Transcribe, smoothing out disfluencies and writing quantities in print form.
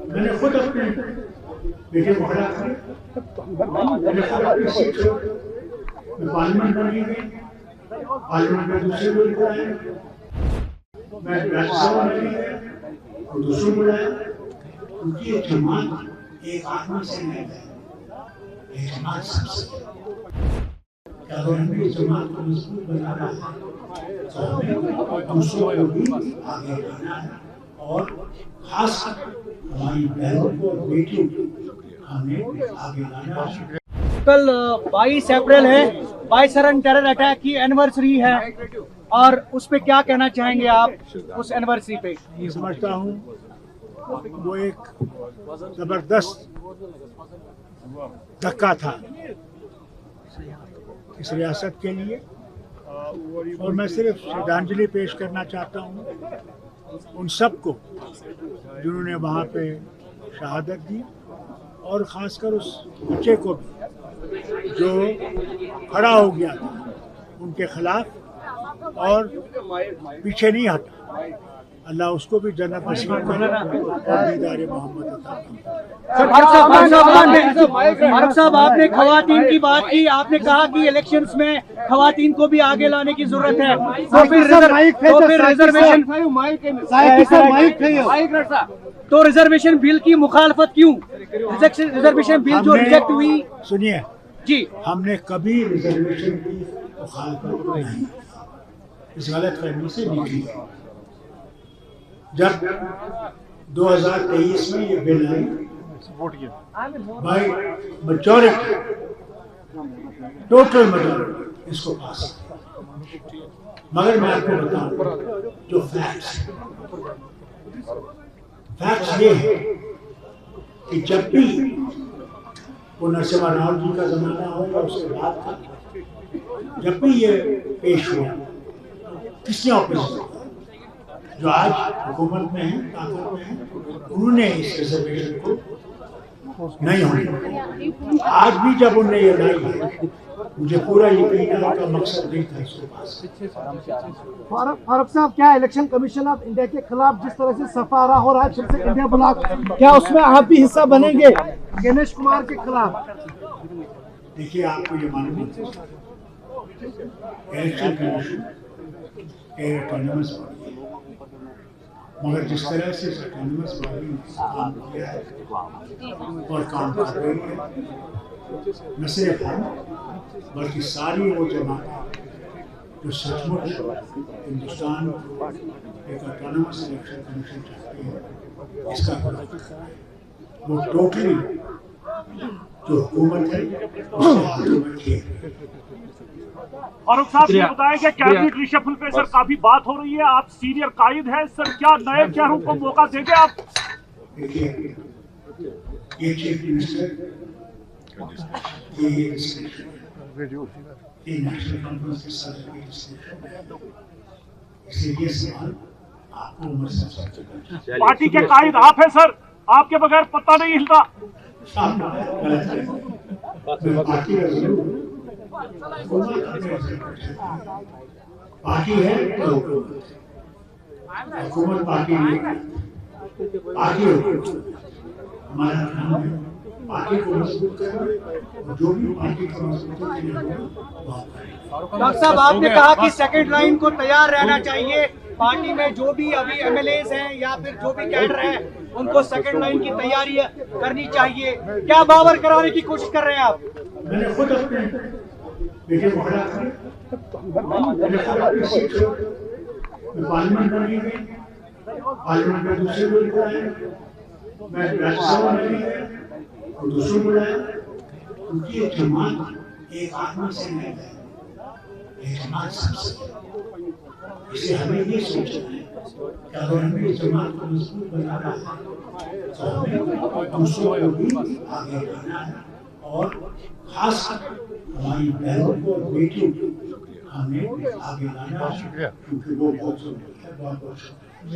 मैंने खुद अपने बेटे को खड़ा कर, मैंने खुद अपनी सीट में पार्लियामेंट बनी गई, पार्लियामेंट में दूसरे लोग बुलाए, मैं राज्यसभा में गई और दूसरों बुलाया, क्योंकि ये जमात एक आदमी से नहीं है, ये जमात सबसे। अगर हमें इस जमात को मजबूत बनाना है तो हमें दूसरों को भी आगे बढ़ना है और खासकर हमारी बहनों को और बेटियों को हमें आगे लाना है। कल 22 अप्रैल है, 22 टेरर अटैक की एनिवर्सरी है और उस पे क्या कहना चाहेंगे आप उस एनिवर्सरी पे? ये समझता हूँ वो एक जबरदस्त धक्का था इस रियासत के लिए और मैं सिर्फ श्रद्धांजलि पेश करना चाहता हूँ उन सबको जिन्होंने वहाँ पे शहादत दी और ख़ासकर उस बच्चे को भी जो खड़ा हो गया था उनके खिलाफ और पीछे नहीं हटा। अल्लाह उसको भी जन्नत नसीब करे और दीदार मोहम्मद अता फरमाए। फारूक साहब, आपने खवातीन की बात की, आपने कहा कि इलेक्शंस में खवातीन को भी आगे लाने की जरूरत है, तो रिजर्वेशन बिल की मुखालफत क्यों? रिजर्वेशन बिल जो रिजेक्ट हुई, सुनिए जी, हमने कभी रिजर्वेशन की मुखालफत नहीं, इस गलतफहमी से निकली। जब 2023 में ये bill I by majority, total majority इसको पास, मगर मैं आपको बताऊं जो फैक्ट्स ये है कि जब भी वो नरसिम्हा राव जी का जमाना हो या उसके बाद का, जब भी ये पेश हुआ किसने ऑपोजिशन, जो आज हुकूमत में है, ताकत में है, उन्होंने इस रिजर्वेशन को नहीं होने। आज भी जब उन्होंने ये लाई है, मुझे पूरा यकीन है उनका मकसद नहीं था इसके पास। फारूक साहब, क्या इलेक्शन कमीशन ऑफ इंडिया के खिलाफ जिस तरह से सफारा हो रहा है फिर से इंडिया ब्लॉक, क्या उसमें आप भी हिस्सा बनेंगे गणेश कुमार के खिलाफ? देखिए, आपको ये मालूम है इलेक्शन कमीशन ऑटोनमस बॉडी है, मगर जिस तरह से ऑटोनमस बॉडी ने काम किया है और काम कर रही है, न सिर्फ हम बल्कि सारी वो जमातें जो सचमुच हिंदुस्तान को एक ऑटोनमस इलेक्शन कमीशन चाहती है, इसका वो टोटली जो हुकूमत है उसके हाथों में खेल है। फारूक साहब, ये बताएं कि कैबिनेट रिशफल पे सर काफी बात हो रही है, आप सीनियर कायद हैं सर, क्या नए चेहरों को मौका देंगे आप? देखिए, ये चीफ मिनिस्टर ये नेशनल कॉन्फ्रेंस के सदर की डिस्कशन है, इसलिए ये सवाल आपको उम्र से पार्टी के कायद आप हैं सर, आपके बगैर पता नहीं हिलता। पार्टी है तो हुकूमत पार्टी नहीं, पार्टी हमारा काम है पार्टी को मजबूत करना, जो भी पार्टी को मजबूत करना। डॉक्टर साहब, आपने कहा कि सेकंड लाइन को तैयार रहना चाहिए, पार्टी में जो भी अभी एमएलएज हैं या फिर जो भी कैडर हैं उनको सेकंड लाइन की तैयारी करनी चाहिए, क्या बावर कराने की कोशिश कर रहे हैं आप? मैंने खुद अपने बेटे को खड़ा कर, मैंने खुद अपनी सीट में पार्लियामेंट बनी गई, पार्लियामेंट में दूसरे लोग बुलाए, मैं राज्यसभा में गई और दूसरों बुलाया, क्योंकि ये जमात एक आदमी से नहीं है, ये जमात सबसे। इसलिए हमें ये सोचना है कि अगर हमें इस जमात को मजबूत बनाना है तो हमें दूसरों को भी आगे बढ़ना है और खासकर हमारी बहनों को और बेटियों को हमें आगे लाना है, क्योंकि वो बहुत जरूरी है। बहुत बहुत शुक्रिया।